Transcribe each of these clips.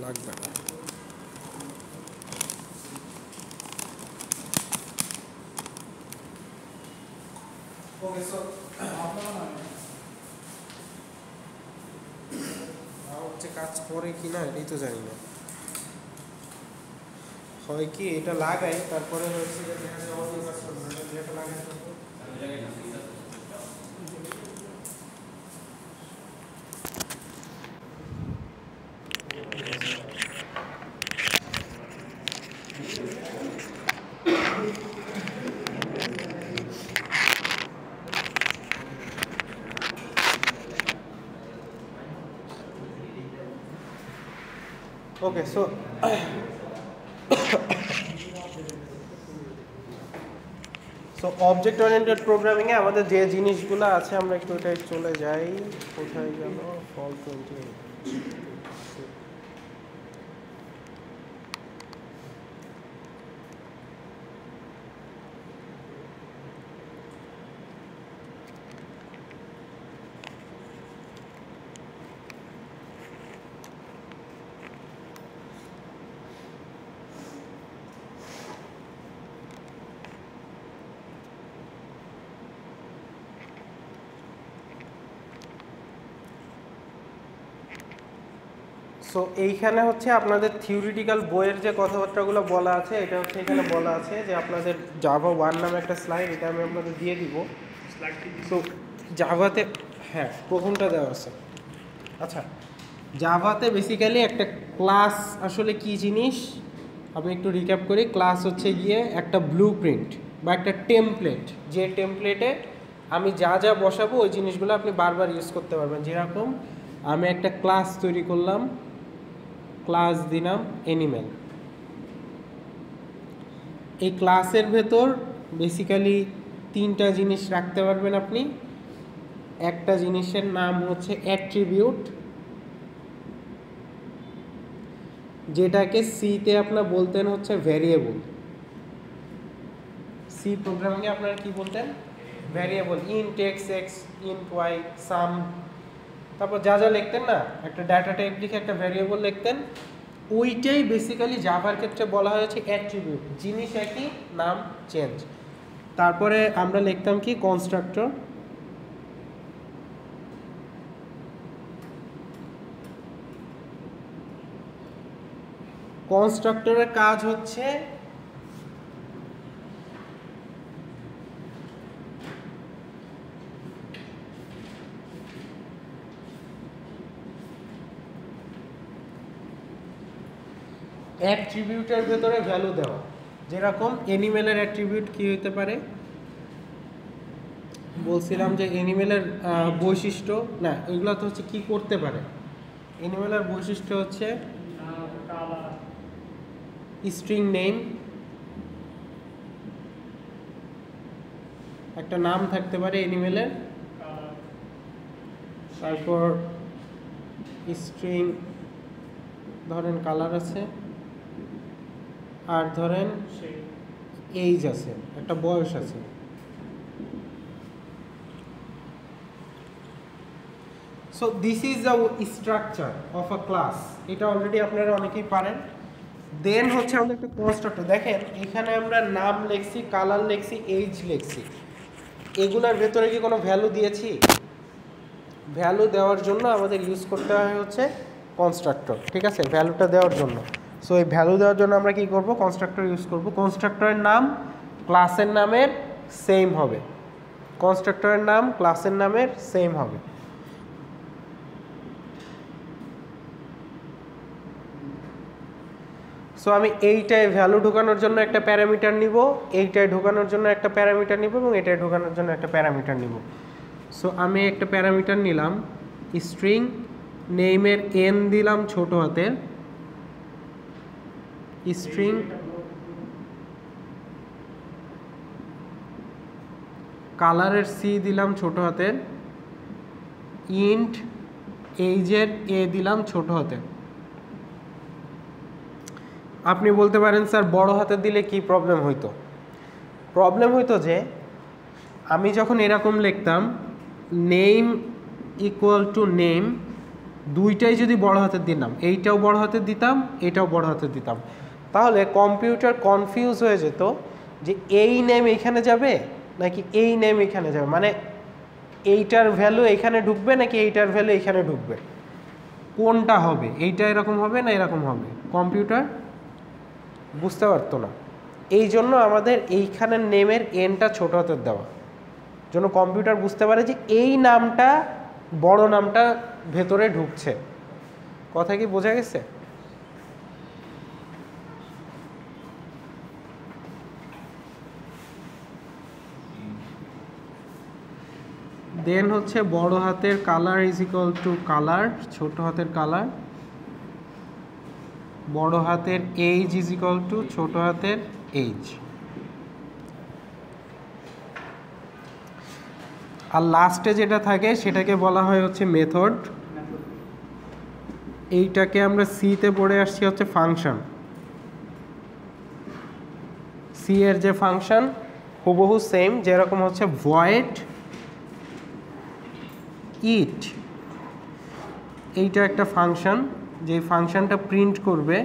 লাগবে না। ওকে, সো হচ্ছে কাজ করে কি না এটাই তো জানি না। হয় কি এটা লাগাই তারপরে হচ্ছে যে দেখা যায় অন্য কাজ করবে না, এটা লাগাই ওকে। সো অবজেক্ট ওরিয়েন্টেড প্রোগ্রামিংয়ে আমাদের যে জিনিসগুলো আছে আমরা একটু ওটাই চলে যাই। কোথায় গেল ফল 28? সো এইখানে হচ্ছে আপনাদের থিওরিটিক্যাল বইয়ের যে কথাবার্তাগুলো বলা আছে এটা হচ্ছে এখানে বলা আছে যে আপনাদের জাভা 1 নামে একটা স্লাইড, এটা আমি আপনাদের দিয়ে দিব। সো জাভাতে হ্যাঁ প্রথমটা দেওয়া আছে। আচ্ছা, জাভাতে বেসিক্যালি একটা ক্লাস আসলে কি জিনিস আমি একটু রিক্যাপ করি। ক্লাস হচ্ছে গিয়ে একটা ব্লুপ্রিন্ট বা একটা টেমপ্লেট, যে টেমপ্লেটে আমি যা যা বসাবো ওই জিনিসগুলো আপনি বারবার ইউজ করতে পারবেন। যেরকম আমি একটা ক্লাস তৈরি করলাম, ক্লাস দিলাম অ্যানিম্যাল। এই ক্লাসের ভেতর বেসিক্যালি তিনটা জিনিস রাখতে পারবেন আপনি। একটা জিনিসের নাম হচ্ছে অ্যাট্রিবিউট, যেটাকে সিতে আপনার বলতেন হচ্ছে ভ্যারিয়েবল। সি প্রোগ্রামিংয়ে আপনারা কি বলতেন? Variable. Int X X, int Y, sum, তারপর যা যা লিখতেন না, একটা ডাটা টাইপ লিখে একটা ভ্যারিয়েবল লিখতেন। ওইটাই বেসিক্যালি জাভার ক্ষেত্রে বলা হয়েছে অ্যাট্রিবিউট, জিনিস একই নাম চেঞ্জ। তারপরে আমরা লিখতাম কি কনস্ট্রাক্টর। কনস্ট্রাক্টরের কাজ হচ্ছে অ্যাট্রিবিউটের ভেতরে ভ্যালু দেওয়া। যেরকম অ্যানিমেলের অ্যাট্রিবিউট কি হতে পারে বলছিলাম যে অ্যানিমেলের বৈশিষ্ট্য না, এগুলো তো হচ্ছে কি করতে পারে। অ্যানিমেলের বৈশিষ্ট্য হচ্ছে স্ট্রিং নেম, একটা নাম থাকতে পারে অ্যানিমেলের, তারপর স্ট্রিং ধরেন কালার আছে, আর ধরেন এইজ আছে, একটা বয়স আছে। So this is the structure of a class. এটা অলরেডি আপনারা অনেকেই পারেন। দেন হচ্ছে আমাদের একটা কনস্ট্রাক্টর। দেখেন এখানে আমরা নাম লিখছি, কালার লিখছি, এইজ লিখছি, এগুলোর ভেতরে কি কোনো ভ্যালু দিয়েছি? ভ্যালু দেওয়ার জন্য আমাদের ইউজ করতে হয় হচ্ছে কনস্ট্রাক্টর, ঠিক আছে, ভ্যালুটা দেওয়ার জন্য। সো এই ভ্যালু দেওয়ার জন্য আমরা কি করব? কনস্ট্রাক্টর ইউজ করব। কনস্ট্রাক্টরের নাম ক্লাসের নামের সেম হবে, কনস্ট্রাক্টরের নাম ক্লাসের নামের সেম হবে। সো আমি এইটায় ভ্যালু ঢোকানোর জন্য একটা প্যারামিটার নিব, এইটায় ঢোকানোর জন্য একটা প্যারামিটার নিব, এবং এটায় ঢোকানোর জন্য একটা প্যারামিটার নিব। সো আমি একটা প্যারামিটার নিলাম স্ট্রিং নেমের এন দিলাম ছোট হাতের, স্ট্রিং কালারের সি দিলাম ছোট হাতের, ইন্ট এইজের এ দিলাম ছোট হাতের। আপনি বলতে পারেন স্যার বড় হাতের দিলে কি প্রবলেম হইতো? প্রবলেম হইতো যে আমি যখন এরকম লিখতাম নেম ইকুয়াল টু নেম দুইটাই যদি বড় হাতের দিতাম, এইটাও বড় হাতের দিতাম, এটাও বড় হাতের দিতাম, তাহলে কম্পিউটার কনফিউজ হয়ে যেত যে এই নেম এখানে যাবে নাকি এই নেম এখানে যাবে, মানে এইটার ভ্যালু এখানে ঢুকবে নাকি এইটার ভ্যালু এখানে ঢুকবে, কোনটা হবে, এইটা এরকম হবে না এরকম হবে, কম্পিউটার বুঝতে পারতো না। এই জন্য আমাদের এইখানের নেমের এনটা ছোট হাতের দেওয়া, জন্য কম্পিউটার বুঝতে পারে যে এই নামটা বড় নামটা ভেতরে ঢুকছে। কথা কি বোঝা গেছে? দেন হচ্ছে বড় হাতের colour is equal two colour, ছোট হাতের কালার, বড় হাতের এইজ ইজ ইকুয়াল টু ছোট হাতের এইজ। আর লাস্টে যেটা থাকে সেটাকে বলা হয় হচ্ছে মেথড। এইটাকে আমরা সিতে পড়ে আসছি হচ্ছে ফাংশন। সি এর যে ফাংশন হুবহু সেম, যেরকম হচ্ছে ভয়েড ইট, এইটা একটা ফাংশন, যে ফাংশনটা প্রিন্ট করবে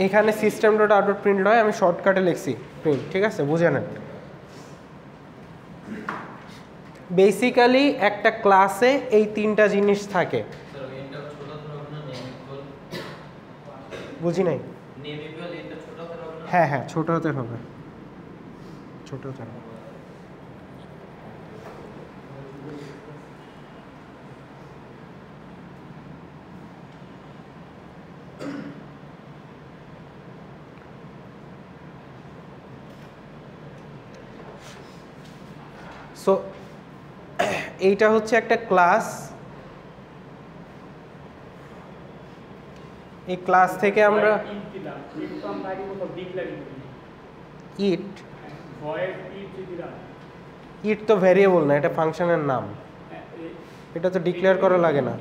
এখানে সিস্টেম ডট আউট প্রিন্ট হয়, আমি শর্টকাটে লিখছি প্রিন্ট, ঠিক আছে, বুঝে নেন। বেসিক্যালি একটা ক্লাসে এই তিনটা জিনিস থাকে। বুঝি নাই? হ্যাঁ হ্যাঁ, ছোট হাতের হবে, ছোট হাতের হবে। সো এইটা হচ্ছে একটা ক্লাস, এই ক্লাস থেকে আমরা ইট, ইট তো ভ্যারিয়েবল না, এটা ফাংশনের নাম, এটা তো ডিক্লেয়ার করা লাগে না।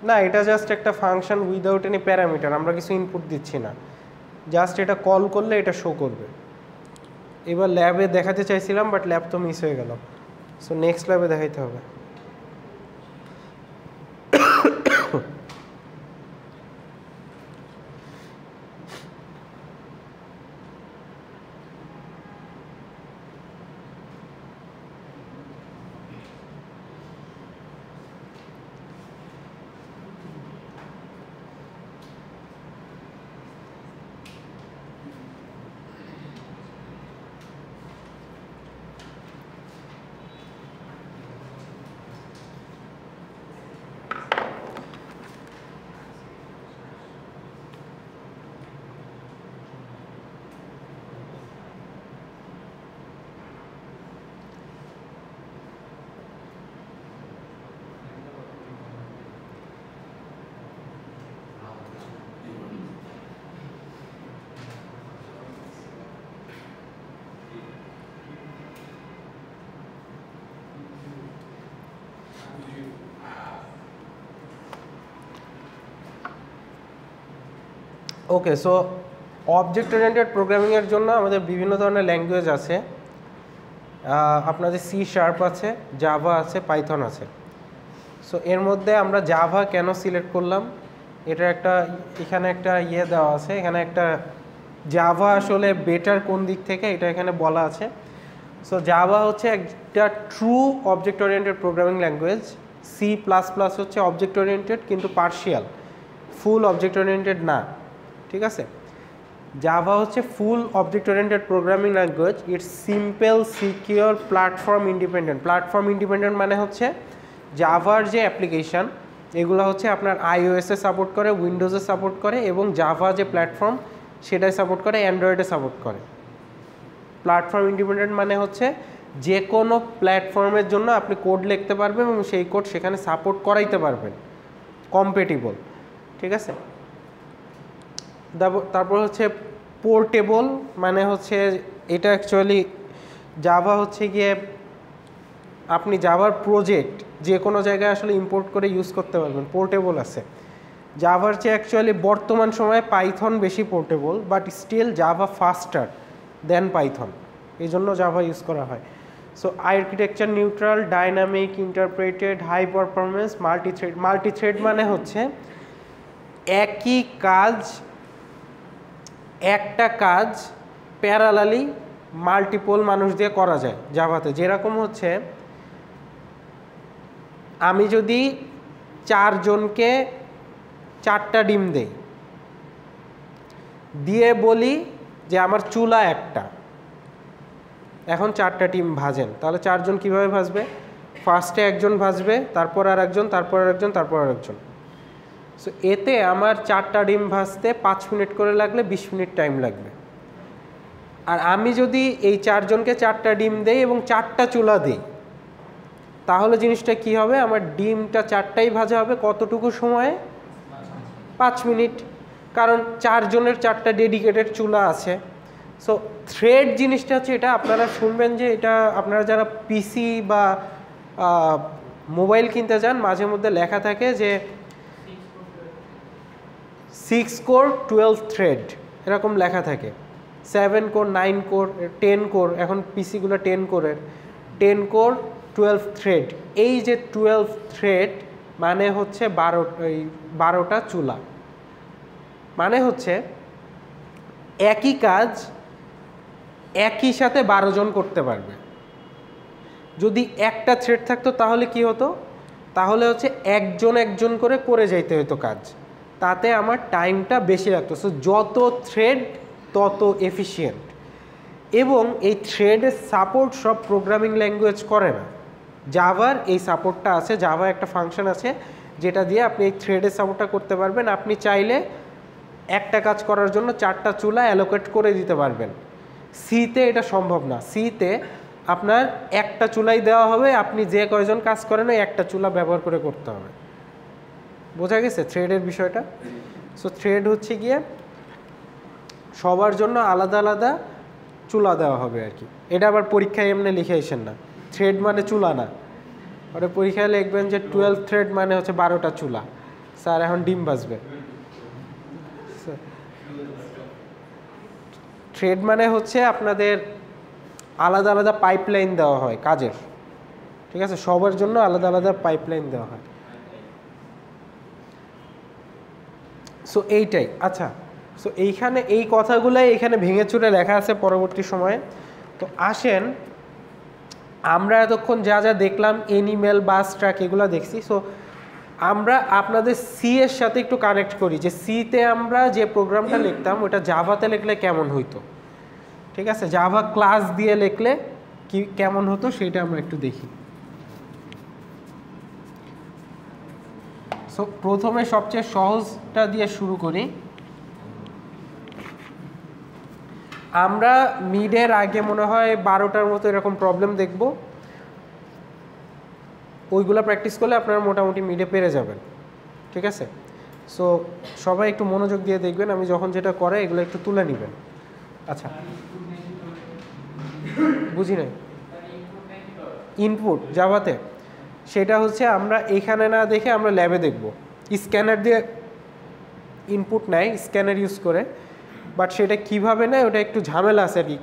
না, এটা জাস্ট একটা ফাংশন উইদাউট এনি প্যারামিটার, আমরা কিছু ইনপুট দিচ্ছি না, জাস্ট এটা কল করলে এটা শো করবে। এবার ল্যাবে দেখাতে চাইছিলাম বাট ল্যাব তো মিস হয়ে গেল, সো নেক্সট ল্যাবে দেখাইতে হবে। ওকে, সো অবজেক্ট ওরিয়েন্টেড প্রোগ্রামিংয়ের জন্য আমাদের বিভিন্ন ধরনের ল্যাঙ্গুয়েজ আছে। আপনাদের সি শার্প আছে, জাভা আছে, পাইথন আছে। সো এর মধ্যে আমরা জাভা কেন সিলেক্ট করলাম, এটা একটা এখানে একটা ইয়ে দেওয়া আছে, এখানে একটা জাভা আসলে বেটার কোন দিক থেকে এটা এখানে বলা আছে। সো জাভা হচ্ছে একটা true object oriented programming language. C plus plus হচ্ছে অবজেক্ট ওরিয়েন্টেড কিন্তু পার্শিয়াল, ফুল অবজেক্ট ওরিয়েন্টেড না, ঠিক আছে। জাভা হচ্ছে full object oriented programming language. It's simple, secure, platform independent. Platform independent মানে হচ্ছে জাভার যে অ্যাপ্লিকেশান এগুলো হচ্ছে আপনার iOS-এ সাপোর্ট করে, উইন্ডোজে সাপোর্ট করে, এবং জাভা যে প্ল্যাটফর্ম সেটাই সাপোর্ট করে, অ্যান্ড্রয়েডে সাপোর্ট করে। প্ল্যাটফর্ম ইন্ডিপেন্ডেন্ট মানে হচ্ছে যে কোনো প্ল্যাটফর্মের জন্য আপনি কোড লিখতে পারবেন এবং সেই কোড সেখানে সাপোর্ট করাইতে পারবেন, কম্প্যাটিবল, ঠিক আছে। তারপর হচ্ছে পোর্টেবল, মানে হচ্ছে এটা অ্যাকচুয়ালি জাভা হচ্ছে গিয়ে আপনি জাভার প্রজেক্ট যে কোনো জায়গায় আসলে ইম্পোর্ট করে ইউজ করতে পারবেন, পোর্টেবল আছে। জাভার চেয়ে অ্যাকচুয়ালি বর্তমান সময়ে পাইথন বেশি portable, but still Java faster than Python, এই জন্য জাভা ইউজ করা হয়। So architecture neutral, dynamic, interpreted, high performance, multithread. Multithread মানে হচ্ছে একই কাজ, একটা কাজ প্যারালালি মাল্টিপল মানুষ দিয়ে করা যায় জাভাতে। যেরকম হচ্ছে আমি যদি 4 জনকে 4টা ডিম দেই, দিয়ে বলি যে আমার চুলা একটা, এখন 4টা ডিম ভাজেন, তাহলে 4 জন কীভাবে ভাজবে? ফার্স্টে একজন ভাজবে, তারপর আর একজন, তারপর আর একজন, তারপর আর একজন। সো এতে আমার 4টা ডিম ভাজতে 5 মিনিট করে লাগলে 20 মিনিট টাইম লাগবে। আর আমি যদি এই 4 জনকে 4টা ডিম দেই এবং 4টা চুলা দিই, তাহলে জিনিসটা কি হবে? আমার ডিমটা 4টাই ভাজা হবে কতটুকু সময়ে? 5 মিনিট, কারণ 4 জনের 4টা ডেডিকেটেড চুলা আছে। সো থ্রেড জিনিসটা হচ্ছে এটা, আপনারা শুনবেন যে এটা আপনারা যারা পিসি বা মোবাইল কিনতে যান, মাঝে মধ্যে লেখা থাকে যে 6 কোর 12 থ্রেড, এরকম লেখা থাকে। 7 কোর, 9 কোর, 10 কোর, এখন পিসিগুলো 10 কোরের, 10 কোর 12 থ্রেড। এই যে 12 থ্রেড মানে হচ্ছে 12টা চুলা, মানে হচ্ছে একই কাজ একই সাথে 12 জন করতে পারবে। যদি একটা থ্রেড থাকতো তাহলে কি হতো? তাহলে হচ্ছে একজন একজন করে করে যাইতে হতো কাজ, তাতে আমার টাইমটা বেশি লাগতো। সো যত থ্রেড তত এফিশিয়েন্ট। এবং এই থ্রেডের সাপোর্ট সব প্রোগ্রামিং ল্যাঙ্গুয়েজ করে না, জাভার এই সাপোর্টটা আছে। জাভা একটা ফাংশন আছে যেটা দিয়ে আপনি এই থ্রেডের সাপোর্টটা করতে পারবেন। আপনি চাইলে একটা কাজ করার জন্য 4টা চুলা অ্যালোকেট করে দিতে পারবেন। সিতে এটা সম্ভব না। সিতে আপনার একটা চুলাই দেওয়া হবে, আপনি যে কয়জন কাজ করেন ওই একটা চুলা ব্যবহার করে করতে হবে। বোঝা গেছে থ্রেডের বিষয়টা? সো থ্রেড হচ্ছে গিয়ে সবার জন্য আলাদা আলাদা চুলা দেওয়া হবে আর কি। এটা আবার পরীক্ষায় এমনি লিখে আসেন না, থ্রেড মানে চুলা না। ওটা পরীক্ষায় লিখবেন যে 12 থ্রেড মানে হচ্ছে 12টা চুলা, স্যার এখন ডিম ভাজবে। থ্রেড মানে হচ্ছে আপনাদের আলাদা আলাদা পাইপলাইন দেওয়া হয় কাজের, ঠিক আছে? সবার জন্য আলাদা আলাদা পাইপলাইন দেওয়া হয়। সো এইটাই। আচ্ছা, সো এইখানে এই কথাগুলাই এখানে ভেঙে চুরে লেখা আছে পরবর্তী সময়ে। তো আসেন আমরা এতক্ষণ যা যা দেখলাম, এনিমেল, বাস, ট্রাক, এগুলো দেখছি। সো আমরা আপনাদের সি এর সাথে একটু কানেক্ট করি যে সিতে আমরা যে প্রোগ্রামটা লিখতাম ওটা জাভাতে লিখলে কেমন হইতো, ঠিক আছে? জাভা ক্লাস দিয়ে লিখলে কি কেমন হতো সেটা আমরা একটু দেখি। সো প্রথমে সবচেয়ে সহজটা দিয়ে শুরু করি। আমরা মিডের আগে মনে হয় 12টার মতো এরকম প্রবলেম দেখব, ওইগুলো প্র্যাকটিস করলে আপনারা মোটামুটি মিডে পেরে যাবেন, ঠিক আছে? সো সবাই একটু মনোযোগ দিয়ে দেখবেন, আমি যখন যেটা করে এগুলো একটু তুলে নেবেন। আচ্ছা, বুঝি নাই। ইনপুট জাভাতে সেটা হচ্ছে আমরা এখানে না দেখে আমরা ল্যাবে দেখব। স্ক্যানার দিয়ে ইনপুট নেয়, স্ক্যানার ইউজ করে, বাট সেটা কিভাবে নেয় ওটা একটু ঝামেলা আছে আর কি।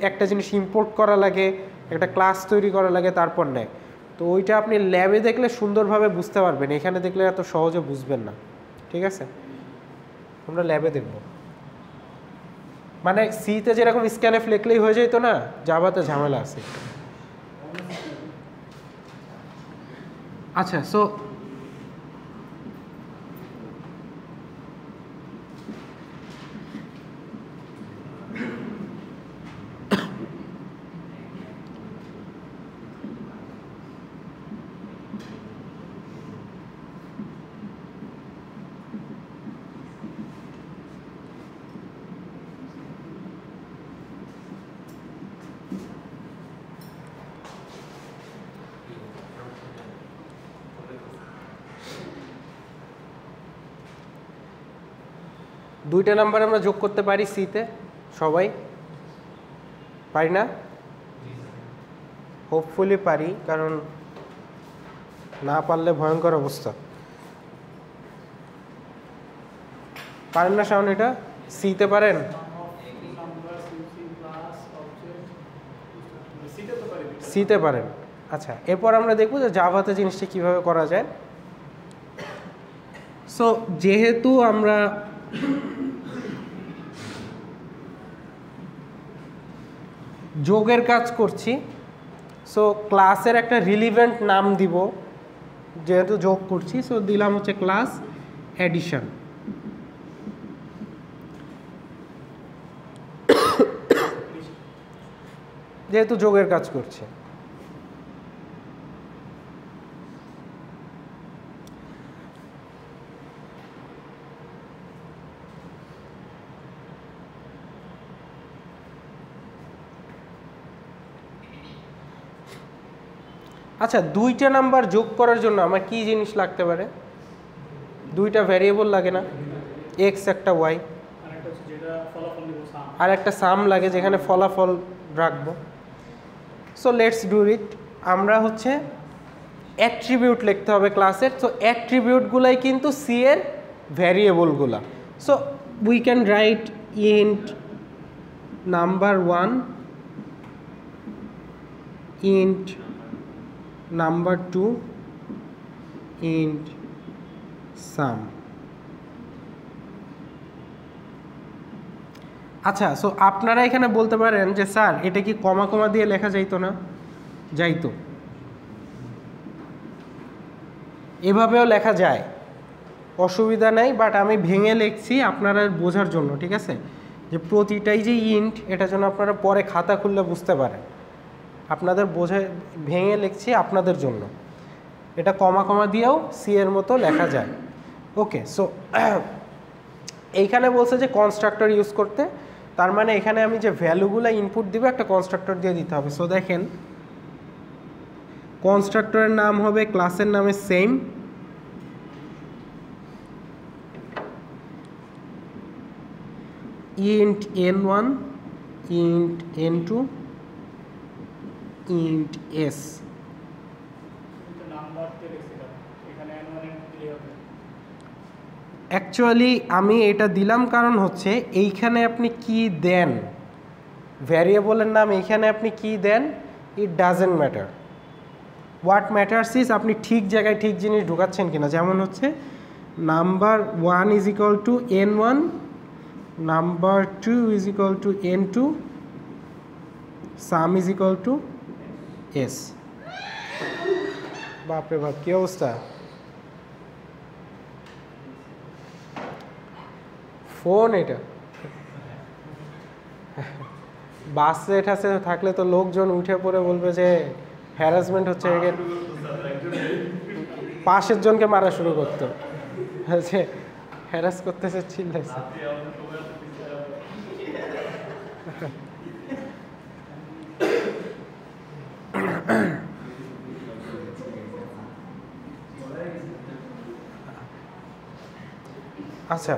একটা জিনিস ইম্পোর্ট করা লাগে, একটা ক্লাস তৈরি করা লাগে, তারপর নেয়। তো ওইটা আপনি ল্যাবে দেখলে সুন্দরভাবে বুঝতে পারবেন, এখানে দেখলে এত সহজে বুঝবেন না, ঠিক আছে? আমরা ল্যাবে দেখব। মানে সিতে যেরকম স্ক্যানএফ লিখলেই হয়ে যেত না, জাভাতে ঝামেলা আছে। আচ্ছা, সো দুইটা নাম্বার আমরা যোগ করতে পারি সিতে, সবাই পারি না? হোপফুলি পারি, কারণ না পারলে ভয়ঙ্কর অবস্থা। পারেন না শাওন? এটা সিতে পারেন? সিতে পারেন। আচ্ছা, এরপর আমরা দেখব যে জাভাতে জিনিসটা কিভাবে করা যায়। সো যেহেতু আমরা যোগের কাজ করছি, সো ক্লাসের একটা রিলিভেন্ট নাম দিব, যেহেতু যোগ করছি, সো দিলাম হচ্ছে ক্লাস অ্যাডিশন। যেহেতু যোগের কাজ করছে। আচ্ছা, দুইটা নাম্বার যোগ করার জন্য আমার কি জিনিস লাগতে পারে? দুইটা ভ্যারিয়েবল লাগে না? এক্স একটা ওয়াই, আর একটা সাম লাগে যেখানে ফলাফল রাখবো। So let's do it. আমরা হচ্ছে অ্যাট্রিবিউট লিখতে হবে ক্লাসের। সো অ্যাট্রিবিউটগুলাই কিন্তু সি এর ভ্যারিয়েবলগুলা। So we can write int number 1, int number 2, int sum. আচ্ছা, সো আপনারা এখানে বলতে পারেন যে স্যার এটা কি কমা কমা দিয়ে লেখা যাইতো না? যাইতো, এভাবেও লেখা যায়, অসুবিধা নাই। বাট আমি ভেঙে লিখছি আপনারা বোঝার জন্য, ঠিক আছে? যে প্রতিটাই যে ইন্ট, এটা যেন আপনারা পরে খাতা খুললে বুঝতে পারেন। আপনাদের বোঝা ভেঙে লিখছি আপনাদের জন্য। এটা কমা কমা দিয়েও সি এর মতো লেখা যায়। ওকে, সো এইখানে বলছে যে কনস্ট্রাক্টর ইউজ করতে, তার মানে এখানে আমি যে ভ্যালুগুলো ইনপুট দিব একটা কনস্ট্রাক্টর দিয়ে দিতে হবে। সো দেখেন, কনস্ট্রাক্টরের নাম হবে ক্লাসের নামে same, int n1, int n2, int s। Actually আমি এটা দিলাম কারণ হচ্ছে এইখানে আপনি কি দেন, ভ্যারিয়েবলের নাম এইখানে আপনি কি দেন, it doesn't matter. What matters is আপনি ঠিক জায়গায় ঠিক জিনিস ঢুকাচ্ছেন কিনা। যেমন হচ্ছে number 1 is equal to n1, number 2 is equal to n2, sum is equal to s। বাপরে বাপ, কি অবস্থা! ফোন এটা বাসে ঠাসে থাকলে তো লোকজন উঠে পড়ে বলবে যে হ্যারাসমেন্ট হচ্ছে, পাশের জনকে মারা শুরু করতো, যে হ্যারাস করতেছে, চিল্লাইছে। আচ্ছা,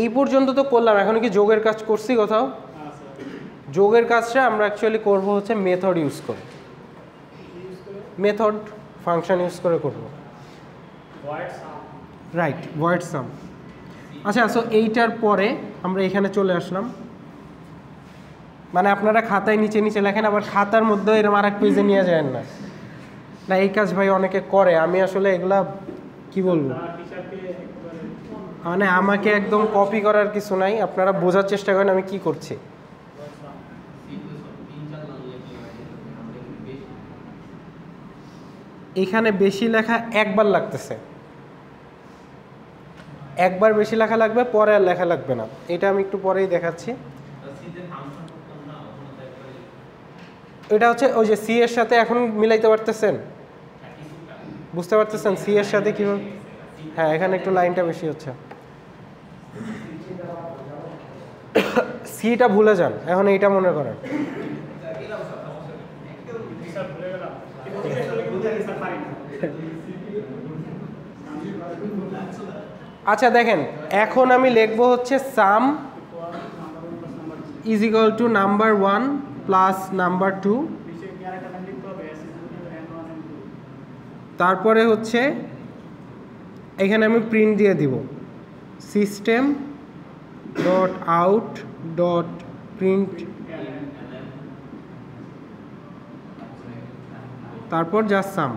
এই পর্যন্ত তো করলাম। এখন কি যোগের কাজ করছি কোথাও? যোগের কাজটা আমরা অ্যাকচুয়ালি করব হচ্ছে মেথড ইউজ করে, মেথড ফাংশন ইউজ করে করব। রাইট, ভয়েড সাম। আচ্ছা, সো এইটার পরে আমরা এখানে চলে আসলাম। মানে আপনারা খাতায় নিচে নিচে লেখেন, আবার খাতার মধ্যে এরকম আর এক পেজে নিয়ে যায় না। না, এই কাজ ভাই অনেকে করে, আমি আসলে এগুলা কি বলবো, মানে আমাকে একদম কপি করার কিছু নাই। আপনারা বোঝার চেষ্টা করেন আমি কি করছি। এখানে বেশি লেখা একবার লাগতেছে, একবার বেশি লেখা লাগবে, পরে আর লেখা লাগবে না। এটা আমি একটু পরেই দেখাচ্ছি। এটা হচ্ছে ওই যে সি এর সাথে এখন মিলাইতে পারতেছেন, বুঝতে পারতেছেন সি এর সাথে কীভাবে। হ্যাঁ, এখানে একটু লাইনটা বেশি হচ্ছে, সিটা ভুলে যান, এখন এইটা মনে করেন। আচ্ছা দেখেন, এখন আমি লিখবো হচ্ছে সাম is equal two number 1 plus number 2, তারপরে হচ্ছে এখানে আমি প্রিন্ট দিয়ে দিব system dot out dot print, তারপর জাস্ট সাম,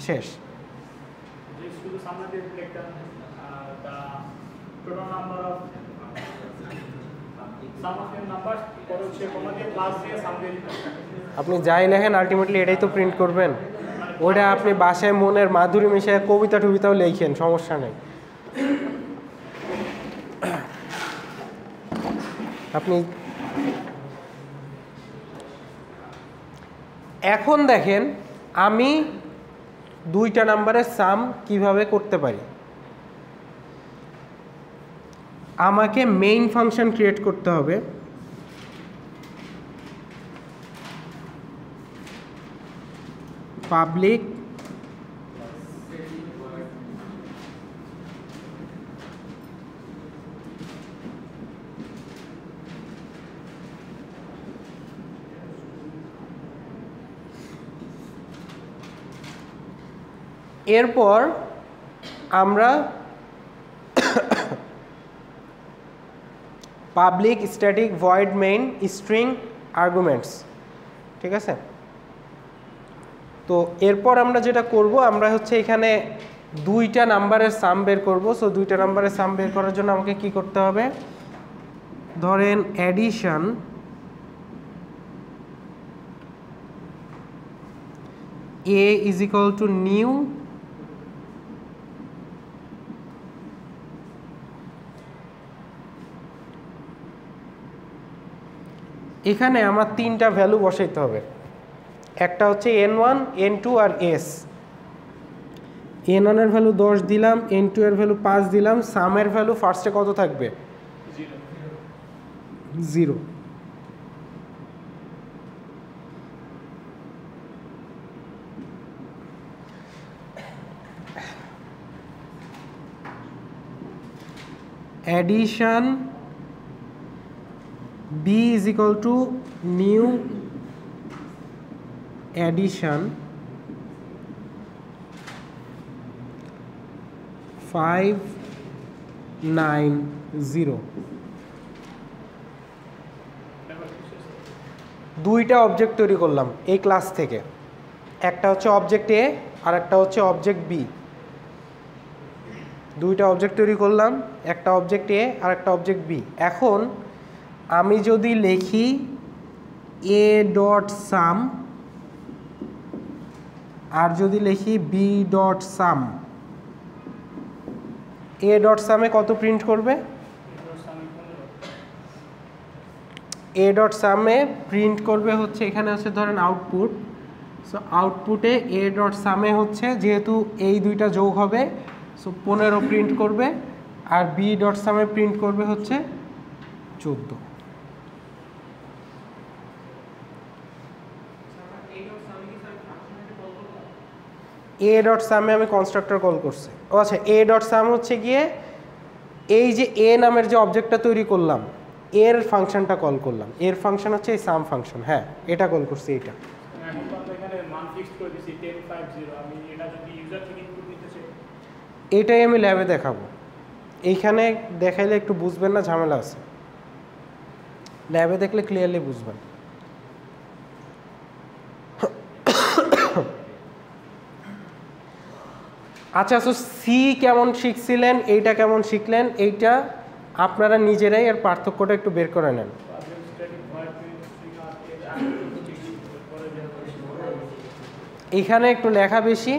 শেষ। আপনি যাই লেখেন আলটিমেটলি এটাই তো প্রিন্ট করবেন। ওটা আপনি বাসায় মনের মাধুরী মিশিয়ে কবিতা টবিতাও লেখেন, সমস্যা নেই। আপনি এখন দেখেন আমি 2টা নাম্বারের সাম কিভাবে করতে পারি। আমাকে মেইন ফাংশন ক্রিয়েট করতে হবে, পাবলিক এরপর আমরা public static void main string arguments, ঠিক আছে। তো এরপর আমরা যেটা করব, আমরা হচ্ছে এখানে 2টা নাম্বারের সাম বের করব। সো 2টা নাম্বারের সাম বের করার জন্য আমাকে কি করতে হবে, ধরেন addition a is equal two new এখানে আমার 3টা ভ্যালু বসাইতে হবে। একটা হচ্ছে n1, n2 আর s। n1 এর ভ্যালু 10 দিলাম, n2 এর ভ্যালু 5 দিলাম, সামের ভ্যালু ফার্স্টে কত থাকবে, 0। addition b is equal to new addition 590। 2টা অবজেক্ট তৈরি করলাম এই ক্লাস থেকে, একটা হচ্ছে অবজেক্ট এ আর একটা হচ্ছে অবজেক্ট বি। 2টা অবজেক্ট তৈরি করলাম, একটা অবজেক্ট এ আর একটা অবজেক্ট বি। এখন আমি যদি লিখি এ ডট সাম আর যদি লিখি B dot sum, A dot সামে কত প্রিন্ট করবে, এ ডট সামে প্রিন্ট করবে হচ্ছে এখানে হচ্ছে ধরেন আউটপুট। সো আউটপুটে এ ডট সামে হচ্ছে যেহেতু এই 2টা যোগ হবে, সো 15 প্রিন্ট করবে, আর বি ডট সামে প্রিন্ট করবে হচ্ছে 14। এ ডট সামে আমি কনস্ট্রাক্টর কল করছি। ও আচ্ছা, এ ডট সাম হচ্ছে গিয়ে এই যে এ নামের যে অবজেক্টটা তৈরি করলাম এর ফাংশনটা কল করলাম। এর ফাংশন হচ্ছে এই সাম ফাংশন, হ্যাঁ এটা কল করছি। এইটা এটাই আমি ল্যাবে দেখাবো, এইখানে দেখাইলে একটু বুঝবেন না, ঝামেলা আছে। ল্যাবে দেখলে ক্লিয়ারলি বুঝবেন। আচ্ছা, সো সি কেমন শিখছিলেন, এইটা কেমন শিখলেন, এইটা আপনারা নিজেরাই এর পার্থক্যটা একটু বের করে নেন। এইখানে একটু লেখা বেশি,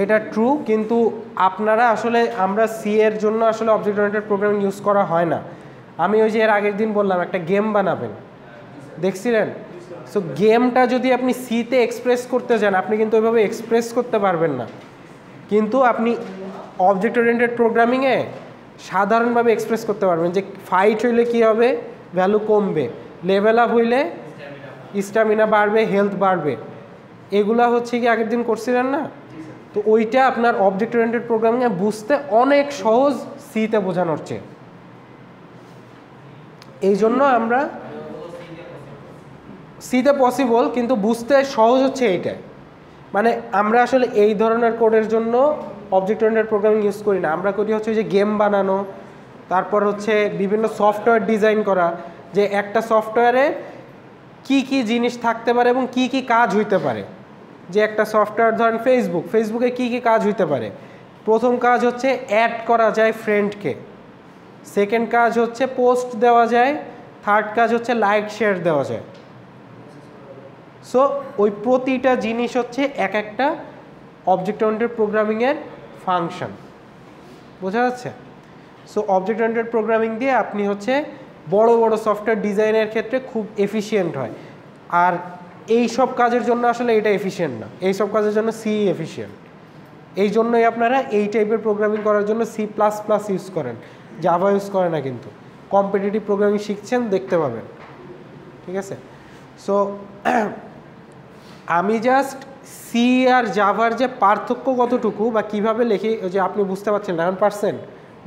এটা ট্রু, কিন্তু আপনারা আসলে আমরা সি এর জন্য আসলে অবজেক্ট ওরিয়েন্টেড প্রোগ্রামিং ইউজ করা হয় না। আমি ওই যে এর আগের দিন বললাম একটা গেম বানাবেন, দেখছিলেন? সো গেমটা যদি আপনি সিতে এক্সপ্রেস করতে যান আপনি কিন্তু ওইভাবে এক্সপ্রেস করতে পারবেন না। কিন্তু আপনি অবজেক্ট ওরিয়েন্টেড প্রোগ্রামিংয়ে সাধারণভাবে এক্সপ্রেস করতে পারবেন যে ফাইট হইলে কী হবে, ভ্যালু কমবে, লেভেল আপ হইলে স্ট্যামিনা বাড়বে, হেলথ বাড়বে। এগুলা হচ্ছে কি আগের দিন করছিলেন না? তো ওইটা আপনার অবজেক্ট ওরিয়েন্টেড প্রোগ্রামিংয়ে বুঝতে অনেক সহজ সিতে বোঝানোর চেয়ে। এই জন্য আমরা সিতে পসিবল, কিন্তু বুঝতে সহজ হচ্ছে এইটা। মানে আমরা আসলে এই ধরনের কোডের জন্য অবজেক্ট ওরিয়েন্টেড প্রোগ্রামিং ইউজ করি না, আমরা করি হচ্ছে যে গেম বানানো, তারপর হচ্ছে বিভিন্ন সফটওয়্যার ডিজাইন করা, যে একটা সফটওয়্যারে কি কি জিনিস থাকতে পারে এবং কি কি কাজ হইতে পারে। যে একটা সফটওয়্যার ধরেন ফেসবুকে কি কি কাজ হইতে পারে। প্রথম কাজ হচ্ছে অ্যাড করা যায় ফ্রেন্ডকে, সেকেন্ড কাজ হচ্ছে পোস্ট দেওয়া যায়, থার্ড কাজ হচ্ছে লাইক শেয়ার দেওয়া যায়। সো ওই প্রতিটা জিনিস হচ্ছে এক একটা অবজেক্ট ওরিয়েন্টেড প্রোগ্রামিংয়ের ফাংশন, বোঝা যাচ্ছে? সো অবজেক্ট ওরিয়েন্টেড প্রোগ্রামিং দিয়ে আপনি হচ্ছে বড় বড় সফটওয়্যার ডিজাইনের ক্ষেত্রে খুব এফিশিয়েন্ট হয়। আর এই সব কাজের জন্য আসলে এটা এফিশিয়েন্ট না, এই সব কাজের জন্য সি এফিশিয়েন্ট। এই জন্যই আপনারা এই টাইপের প্রোগ্রামিং করার জন্য C++ ইউজ করেন, জাভা ইউজ করে না। কিন্তু কম্পিটিটিভ প্রোগ্রামিং শিখছেন, দেখতে পাবেন, ঠিক আছে? সো আমি জাস্ট সি আর জাভার যে পার্থক্য কতটুকু বা কিভাবে লিখি, যে আপনি বুঝতে পারছেন 9%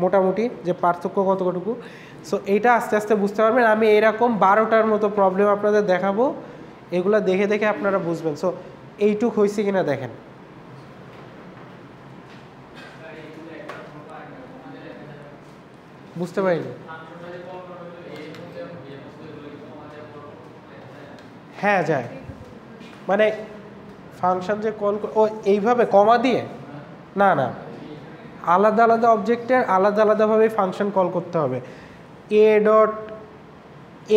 মোটামুটি যে পার্থক্য কতটুকু। সো এইটা আস্তে আস্তে বুঝতে পারবেন। আমি এরকম 12টার মতো প্রবলেম আপনাদের দেখাবো, এগুলো দেখে দেখে আপনারা বুঝবেন। সো এইটুক হয়েছে কিনা দেখেন। বুঝতে পারিনি? হ্যাঁ যায়, মানে ফাংশন যে কল, ও এইভাবে কমা দিয়ে না, না, আলাদা আলাদা অবজেক্টের আলাদা আলাদাভাবে ফাংশন কল করতে হবে।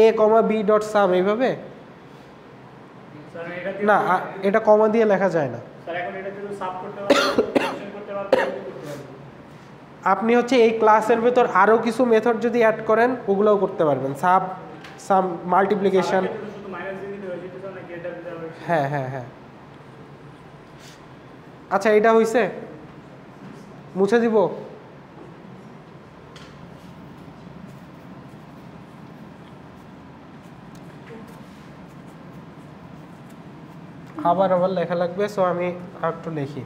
a.b.sum এইভাবে না, এটা কমা দিয়ে লেখা যায় না। আপনি হচ্ছে এই ক্লাসের ভেতর আরও কিছু মেথড যদি অ্যাড করেন ওগুলোও করতে পারবেন, সাম মাল্টিপ্লিকেশন। হ্যাঁ হ্যাঁ হ্যাঁ। আচ্ছা, এটা হইছে, মুছে দিব। আবার লেখা লাগবে, সো আমি একটু লিখি।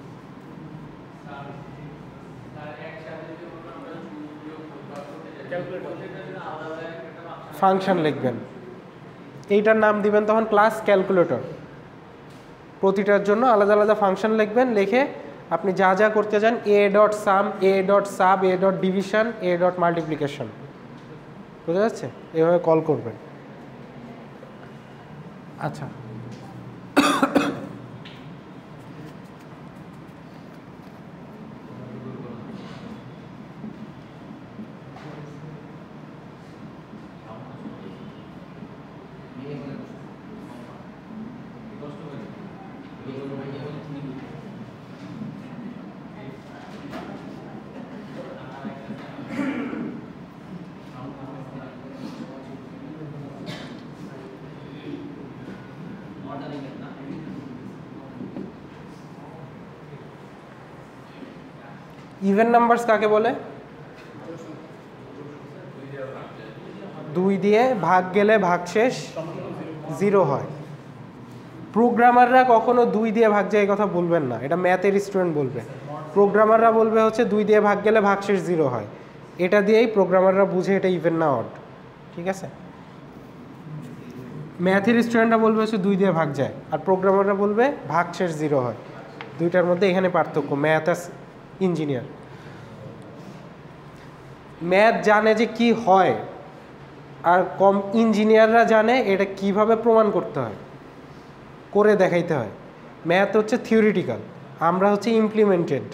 ফাংশন লিখবেন, এইটার নাম দিবেন তখন ক্লাস ক্যালকুলেটর। প্রতিটার জন্য আলাদা আলাদা ফাংশন লিখবেন, লিখে আপনি যা যা করতে চান a.sum, a.sub, a.division, a.multiplication, বুঝা যাচ্ছে? এভাবে কল করবেন। আচ্ছা, ইভেন নাম্বারস কাকে বলে? 2 দিয়ে ভাগ গেলে ভাগশেষ 0 হয়। প্রোগ্রামাররা কখনো 2 দিয়ে ভাগ যায় এই কথা বলবেন না, এটা ম্যাথের স্টুডেন্ট বলবে। প্রোগ্রামাররা বলবে হচ্ছে 2 দিয়ে ভাগ গেলে ভাগশেষ 0 হয়, এটা দিয়েই প্রোগ্রামাররা বুঝে এটা ইভেন না অড, ঠিক আছে? ম্যাথের স্টুডেন্টরা বলবে হচ্ছে 2 দিয়ে ভাগ যায়, আর প্রোগ্রামাররা বলবে ভাগশেষ 0 হয়। দুইটার মধ্যে এখানে পার্থক্য। ম্যাথ আর ইঞ্জিনিয়ার, ম্যাথ জানে যে কি হয়, আর ইঞ্জিনিয়াররা জানে এটা কিভাবে প্রমাণ করতে হয়, করে দেখাইতে হয়। ম্যাথ হচ্ছে থিওরিটিক্যাল, আমরা হচ্ছে ইমপ্লিমেন্টেড।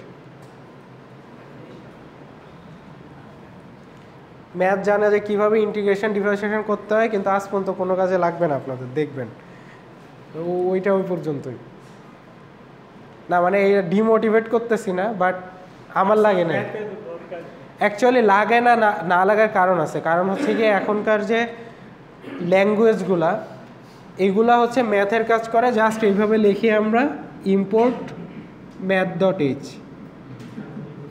ম্যাথ জানে যে কীভাবে ইন্টিগ্রেশন ডিফারেন্সিয়েশন করতে হয়, কিন্তু আজ পর্যন্ত কোনো কাজে লাগবে না আপনাদের, দেখবেন। ওইটা ওই পর্যন্তই না, মানে এটা ডিমোটিভেট করতেছি না, বাট আমার লাগে না। অ্যাকচুয়ালি লাগে না, না লাগার কারণ আছে। কারণ হচ্ছে কি, এখনকার যে ল্যাঙ্গুয়েজগুলা, এগুলা হচ্ছে ম্যাথের কাজ করে। জাস্ট এইভাবে লিখি আমরা ইম্পোর্ট math.h,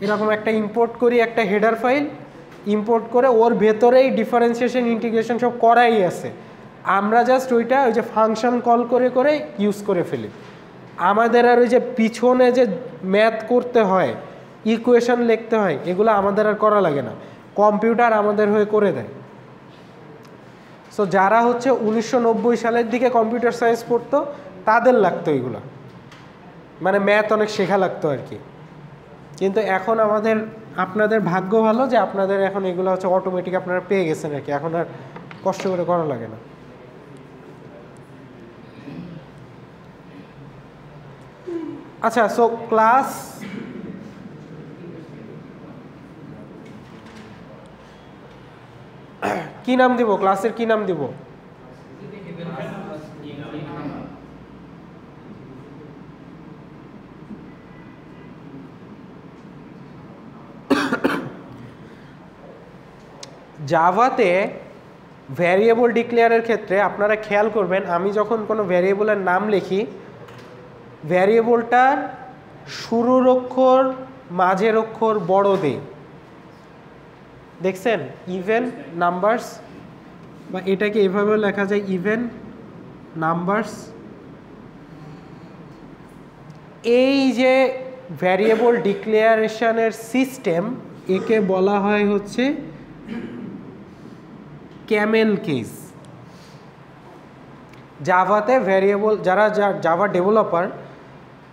এরকম একটা ইম্পোর্ট করি, একটা হেডার ফাইল ইম্পোর্ট করে ওর ভেতরেই ডিফারেন্সিয়েশন ইন্টিগ্রেশন সব করাই আছে। আমরা জাস্ট ওই যে ফাংশন কল করে করে ইউজ করে ফেলি। আমাদের আর ওই যে পিছনে যে ম্যাথ করতে হয়, ইকুয়েশন লিখতে হয়, এগুলো আমাদের আর করা লাগে না, কম্পিউটার আমাদের হয়ে করে দেয়। সো যারা হচ্ছে 1990 সালের দিকে কম্পিউটার সায়েন্স পড়তো তাদের লাগতো এগুলো, মানে ম্যাথ অনেক শেখা লাগতো আর কি। কিন্তু এখন আপনাদের ভাগ্য ভালো যে আপনাদের এখন এগুলো হচ্ছে অটোমেটিক আপনারা পেয়ে গেছেন আর কি, এখন আর কষ্ট করে করা লাগে না। আচ্ছা, সো ক্লাস কি নাম দিব, ক্লাসের কি নাম দিব? জাভাতে ভ্যারিয়েবল ডিক্লেয়ারের ক্ষেত্রে আপনারা খেয়াল করবেন, আমি যখন কোনো ভ্যারিয়েবলের নাম লিখি, ভ্যারিয়েবলটার শুরুর অক্ষর মাঝের অক্ষর বড় দেই, দেখছেন? ইভেন নাম্বারস, বা এটাকে এভাবে লেখা যায় ইভেন নাম্বারস। এই যে ভ্যারিয়েবল ডিক্লেয়ারেশনের সিস্টেম, একে বলা হয় হচ্ছে ক্যামেল কেস। জাভাতে ভ্যারিয়েবল, যারা জাভা ডেভেলপার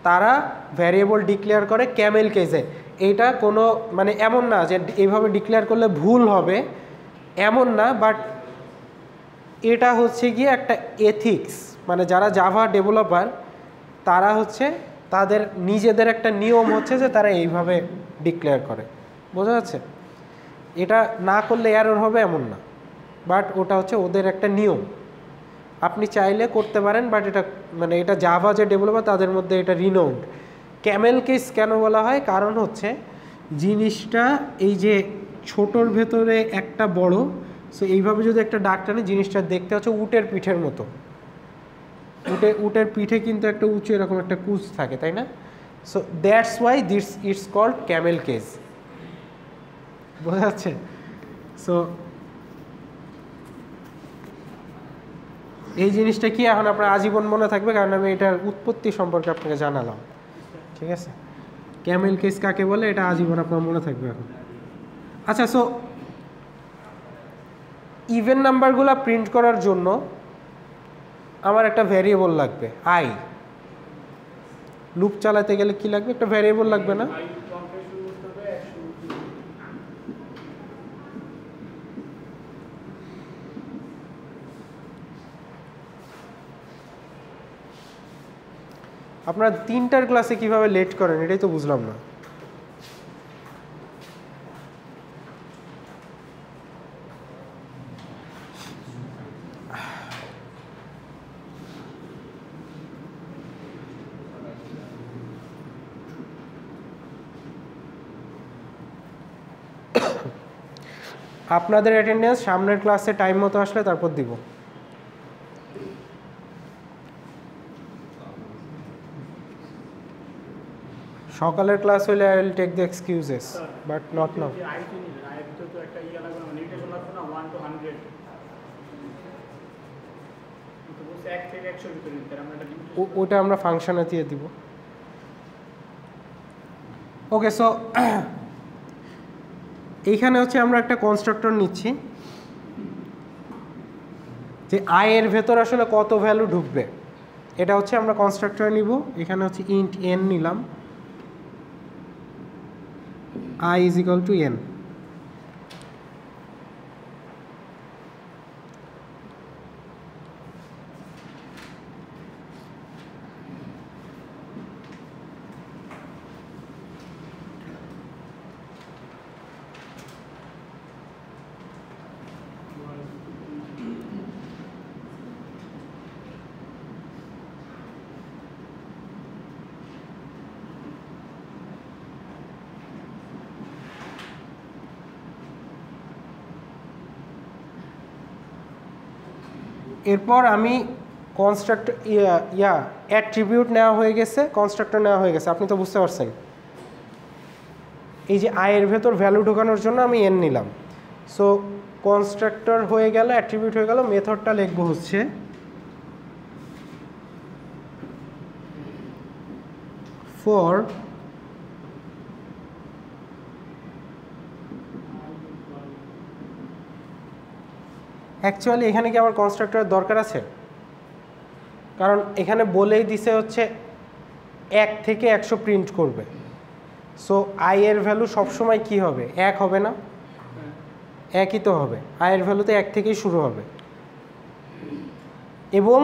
তারা ভ্যারিয়েবল ডিক্লেয়ার করে ক্যামেল কেসে। এইটা কোনো মানে এমন না যে এইভাবে ডিক্লেয়ার করলে ভুল হবে, এমন না, বাট এটা হচ্ছে গিয়ে একটা এথিক্স, মানে যারা জাভা ডেভেলপার তারা হচ্ছে তাদের নিজেদের একটা নিয়ম হচ্ছে যে তারা এইভাবে ডিক্লেয়ার করে, বোঝা যাচ্ছে? এটা না করলে এরর হবে এমন না, বাট ওটা হচ্ছে ওদের একটা নিয়ম, আপনি চাইলে করতে পারেন, বাট এটা মানে এটা জাভা যে ডেভেলপার তাদের মধ্যে এটা রিনাউন্ড। ক্যামেল কেস কেন বলা হয়? কারণ হচ্ছে জিনিসটা এই যে ছোটোর ভেতরে একটা বড়, সো এইভাবে যদি একটা ডাক টানে জিনিসটা দেখতে হচ্ছে উটের পিঠের মতো। উটের পিঠে কিন্তু একটা উঁচু এরকম একটা কুচ থাকে, তাই না? So that's why it's called camel case, বোঝা যাচ্ছে? সো এই জিনিসটা কি এখন আপনার আজীবন মনে থাকবে, কারণ আমি এটার উৎপত্তি সম্পর্কে আপনাকে জানালাম, ঠিক আছে? ক্যামেল কেস কাকে বলে এটা আজীবন আপনার মনে থাকবে এখন। আচ্ছা, সো ইভেন নাম্বারগুলো প্রিন্ট করার জন্য আমার একটা ভ্যারিয়েবল লাগবে আই। লুপ চালাতে গেলে কি লাগবে? একটা ভ্যারিয়েবল লাগবে না? আপনারা 3টার ক্লাসে কিভাবে লেট করেন এটাই তো বুঝলাম না। আপনাদের অ্যাটেন্ডেন্স সামনের ক্লাসে টাইম মতো আসলে তারপর দিব। সকালের ক্লাস হলে I will take the excuses, but not now. ওটা আমরা ফাংশনে দিয়ে দিব। ওকে, সো এইখানে হচ্ছে আমরা একটা কনস্ট্রাক্টর নিচ্ছি যে আই এর ভেতর আসলে কত ভ্যালু ঢুকবে, এটা হচ্ছে আমরা কনস্ট্রাক্টর নিব। এখানে হচ্ছে ইন্ট এন নিলাম, i is equal to n। এরপর আমি কনস্ট্রাক্টর অ্যাট্রিবিউট নেওয়া হয়ে গেছে, কনস্ট্রাক্টর নেওয়া হয়ে গেছে, আপনি তো বুঝতে পারছেন। এই যে আয়ের ভেতর ভ্যালু ঢোকানোর জন্য আমি এন নিলাম। সো কনস্ট্রাক্টর হয়ে গেল, অ্যাট্রিবিউট হয়ে গেল, মেথডটা লিখবো হচ্ছে ফর অ্যাকচুয়ালি এখানে কি আমার কনস্ট্রাক্টরের দরকার আছে? কারণ এখানে বলেই দিছে হচ্ছে 1 থেকে 100 প্রিন্ট করবে। সো আই এর ভ্যালু সবসময় কি হবে? 1 হবে না? একই তো হবে। আই এর ভ্যালুতে 1 থেকেই শুরু হবে এবং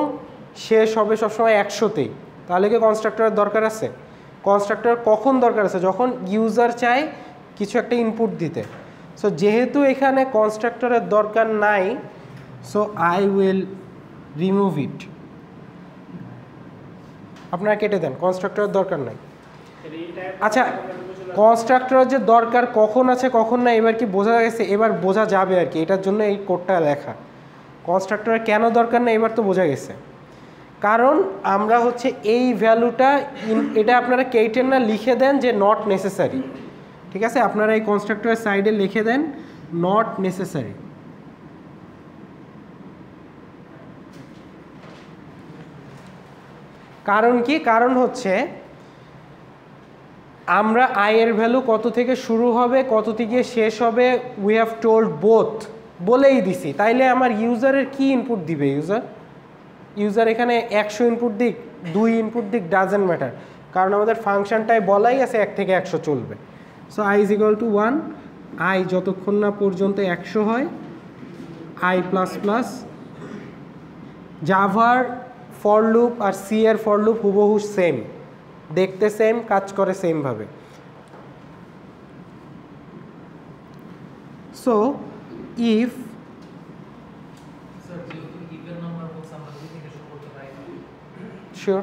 শেষ হবে সবসময় 100তেই। তাহলে কি কনস্ট্রাক্টরের দরকার আছে? কনস্ট্রাক্টর কখন দরকার আছে? যখন ইউজার চায় কিছু একটা ইনপুট দিতে। সো যেহেতু এখানে কনস্ট্রাক্টরের দরকার নাই, সো আই উইল রিমুভ ইট। আপনারা কেটে দেন, কনস্ট্রাক্টরের দরকার নাই। আচ্ছা, কনস্ট্রাক্টরের যে দরকার কখন আছে কখন না এবার কি বোঝা গেছে? এবার বোঝা যাবে আর কি, এটার জন্য এই কোডটা লেখা। কনস্ট্রাক্টরের কেন দরকার না এবার তো বোঝা গেছে। কারণ আমরা হচ্ছে এই ভ্যালুটা এটা আপনারা কেটেন না, লিখে দেন যে নট নেসেসারি। ঠিক আছে, আপনারা এই কনস্ট্রাক্টরের সাইডে লিখে দেন নট নেসেসারি। কারণ কি? কারণ হচ্ছে আমরা আই এর ভ্যালু কত থেকে শুরু হবে কত থেকে শেষ হবে উই হ্যাভ টোল্ড বোথ, বলেই দিছি। তাইলে আমার ইউজারের কি ইনপুট দিবে? ইউজার এখানে 100 ইনপুট দিক, 2 ইনপুট দিক, ডাজেন্ট ম্যাটার, কারণ আমাদের ফাংশনটায় বলাই আছে 1 থেকে 100 চলবে। So I is equal to 1, I যতক্ষণ না পর্যন্ত 100 হয় আই প্লাস প্লাস। জাভার ফর লুপ আর সি এর ফর লুপ হুবহু সেম, দেখতে সেম, কাজ করে সেম ভাবে। সো ইফ শিওর,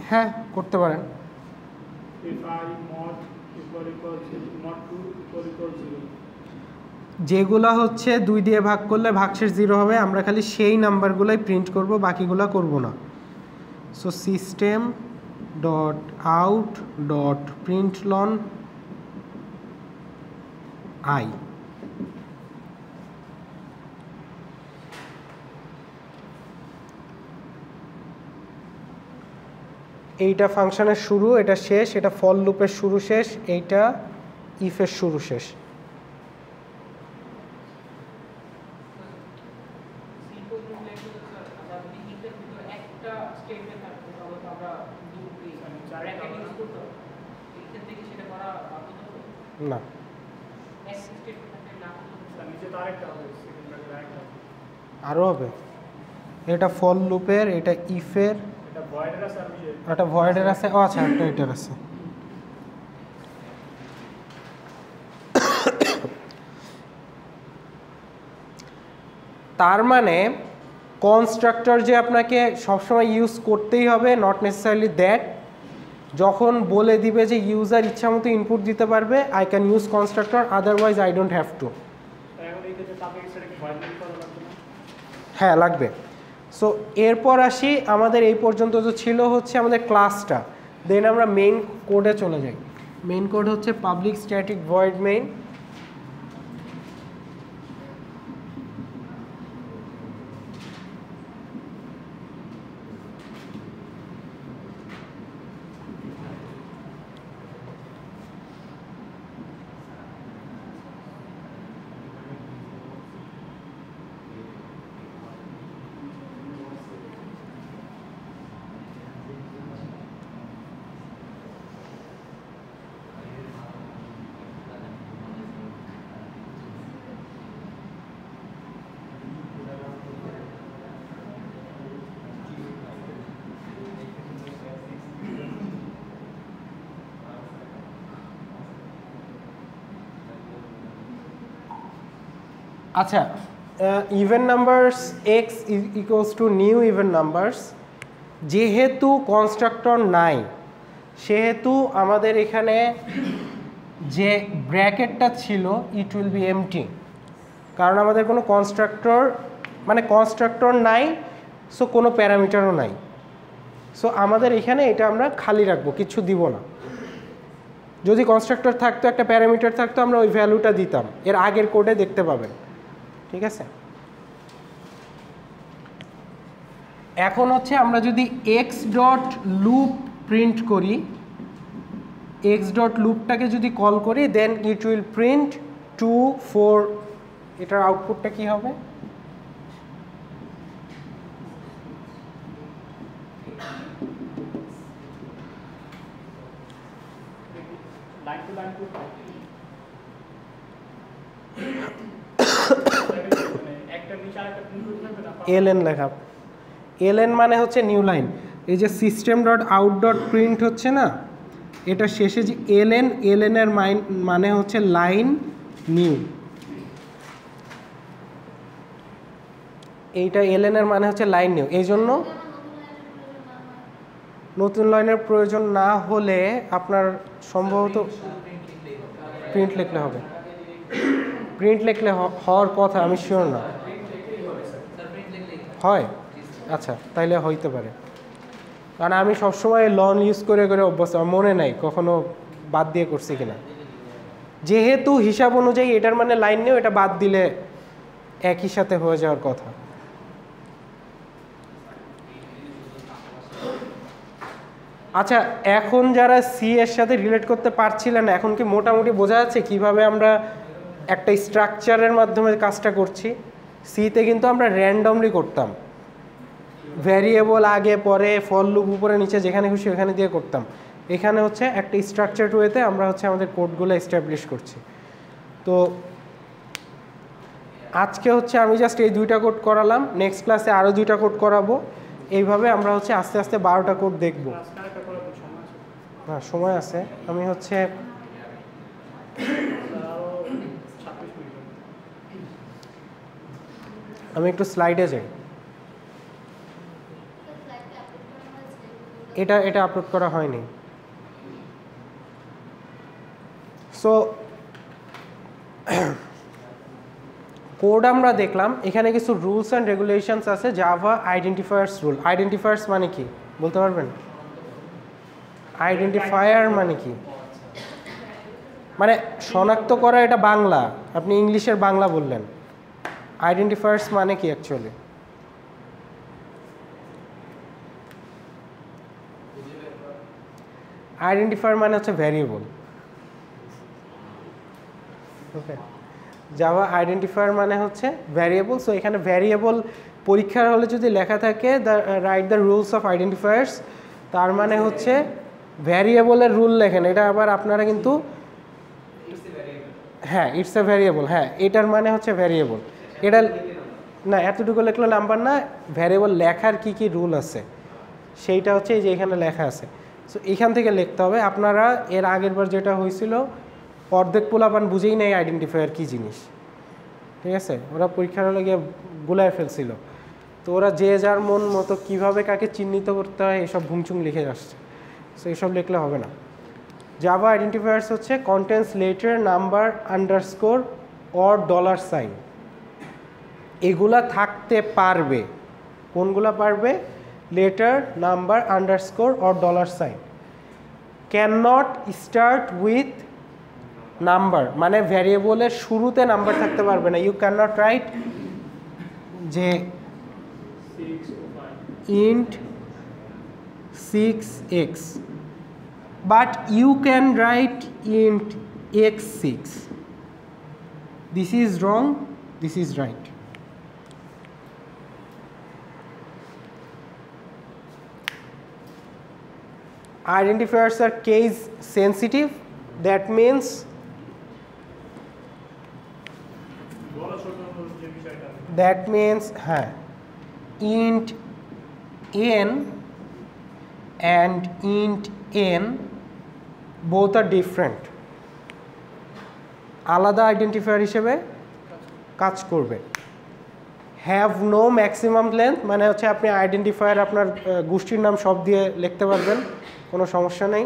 হ্যাঁ করতে পারেন। যেগুলা হচ্ছে 2 দিয়ে ভাগ করলে ভাগশেষ 0 হবে, আমরা খালি সেই নাম্বারগুলোই প্রিন্ট করব, বাকিগুলো করব না। So system dot out dot println I. এইটা ফাংশনের শুরু, এটা শেষ, এটা ফর লুপের শুরু শেষ, এইটা ইফের শুরু শেষ। না, আরও হবে। এটা ফর লুপের, এটা ইফের, একটা ভয়েডের আছে। ও আচ্ছা, একটা এটার আছে। তার মানে কনস্ট্রাক্টর যে আপনাকে সবসময় ইউজ করতেই হবে, নট নেসেসারিলি দ্যাট। যখন বলে দিবে যে ইউজার ইচ্ছা মতো ইনপুট দিতে পারবে, I can use constructor, otherwise I don't have to. হ্যাঁ লাগবে। সো এরপর আসি, আমাদের এই পর্যন্ত তো ছিল হচ্ছে আমাদের ক্লাসটা, দেন আমরা মেইন কোডে চলে যাই। মেইন কোড হচ্ছে পাবলিক স্ট্যাটিক ভয়েড মেইন। আচ্ছা, even numbers x equals to new even numbers. যেহেতু কনস্ট্রাক্টর নাই সেহেতু আমাদের এখানে যে ব্র্যাকেটটা ছিল ইট উইল বি এমটি, কারণ আমাদের কোনো কনস্ট্রাক্টর নাই, সো কোনো প্যারামিটারও নাই। সো আমাদের এখানে এটা আমরা খালি রাখবো, কিছু দিব না। যদি কনস্ট্রাক্টর থাকতো, একটা প্যারামিটার থাকতো, আমরা ওই ভ্যালুটা দিতাম, এর আগের কোডে দেখতে পাবেন। ঠিক আছে, এখন হচ্ছে আমরা যদি এক্স ডট লুপ প্রিন্ট করি, এক্স ডট লুপটাকে যদি কল করি, দেন ইট উইল প্রিন্ট 2 4। এটার আউটপুটটা কি হবে? এলএন লেখা, এলএন মানে হচ্ছে নিউ লাইন। এই যে system dot out dot print হচ্ছে না, এটা শেষে যে এলএন, এলএন এর মানে হচ্ছে লাইন নিউ। এইটা এলএন এর মানে হচ্ছে লাইন নিউ। এই জন্য নতুন লাইনের প্রয়োজন না হলে আপনার সম্ভবত প্রিন্ট লিখলে হবে, প্রিন্ট লিখলে হওয়ার কথা, আমি শিওর না। হয়? আচ্ছা, তাইলে হইতে পারে, কারণ আমি সবসময় লন ইউজ করে করে অভ্যস্ত, আমার মনে নাই কখনো বাদ দিয়ে করছি কিনা। যেহেতু হিসাব অনুযায়ী এটার মানে লাইন নিউ, এটা বাদ দিলে একই সাথে হয়ে যাওয়ার কথা। আচ্ছা, এখন যারা সি এর সাথে রিলেট করতে পারছিলেন, এখন কি মোটামুটি বোঝা যাচ্ছে কিভাবে আমরা একটা স্ট্রাকচারের মাধ্যমে কাজটা করছি? সিতে কিন্তু আমরা র্যান্ডমলি করতাম, ভ্যারিয়েবল আগে পরে, ফর লুপ উপরে নিচে যেখানে খুশি ওখানে দিয়ে করতাম। এখানে হচ্ছে একটা স্ট্রাকচারড ওয়েতে আমরা হচ্ছে আমাদের কোডগুলো এস্টাবলিশ করছি। তো আজকে হচ্ছে আমি জাস্ট এই 2টা কোড করালাম, নেক্সট ক্লাসে আরও 2টা কোড করাবো। এইভাবে আমরা হচ্ছে আস্তে আস্তে 12টা কোড দেখব। হ্যাঁ, সময় আছে। আমি হচ্ছে একটু স্লাইডে যাই। এটা আপলোড করা হয়নি। সো কোড আমরা দেখলাম, এখানে কিছু রুলস অ্যান্ড রেগুলেশনস আছে। Java identifiers rule. আইডেন্টিফায়ার্স মানে কি বলতে পারবেন? আইডেন্টিফায়ার মানে কি? মানে শনাক্ত করা, এটা বাংলা, আপনি ইংলিশের বাংলা বললেন। আইডেন্টিফায়ার্স মানে কি অ্যাকচুয়ালি? আইডেন্টিফায়ার মানে হচ্ছে ভ্যারিয়েবল। ওকে, জাভা আইডেন্টিফায়ার মানে হচ্ছে ভ্যারিয়েবল। সো এখানে ভ্যারিয়েবল পরীক্ষার হলে যদি লেখা থাকে write the rules of identifiers, তার মানে হচ্ছে ভ্যারিয়েবলের রুল লেখেন। এটা আবার আপনারা কিন্তু, হ্যাঁ, ইটস এ ভ্যারিয়েবল। হ্যাঁ, এটার মানে হচ্ছে ভ্যারিয়েবল। এটা না, এতটুকু লিখলে নাম্বার না, ভ্যারিয়েবল লেখার কি কি রুল আছে সেইটা হচ্ছে এই যে এখানে লেখা আছে। সো এখান থেকে লিখতে হবে। আপনারা এর আগের বার যেটা হয়েছিল, অর্ধেক পোলাপান বুঝেই নেই আইডেন্টিফায়ার কী জিনিস, ঠিক আছে? ওরা পরীক্ষার হলে গিয়ে গুলায় ফেলছিল। তো ওরা যে যার মন মতো কীভাবে কাকে চিহ্নিত করতে হয় এসব ভুংচুং লিখে আসছে। সো এইসব লিখলে হবে না। জাভা আইডেন্টিফায়ার্স হচ্ছে contents letter, number, underscore or dollar sign. এগুলা থাকতে পারবে। কোনগুলা পারবে? Letter, number, underscore or dollar sign. Can not start with number, মানে ভ্যারিয়েবলের শুরুতে নাম্বার থাকতে পারবে না। ইউ ক্যান নট রাইট যে int 6x, but you can write int x6. This is wrong, this is right. Identifiers are case sensitive. That means হ্যাঁ, int n and int n both are different, আলাদা identifier হিসেবে কাজ করবে। Have no maximum length, মানে হচ্ছে আপনি identifier আপনার গোষ্ঠীর নাম সব দিয়ে লিখতে পারবেন, কোনো সমস্যা নেই।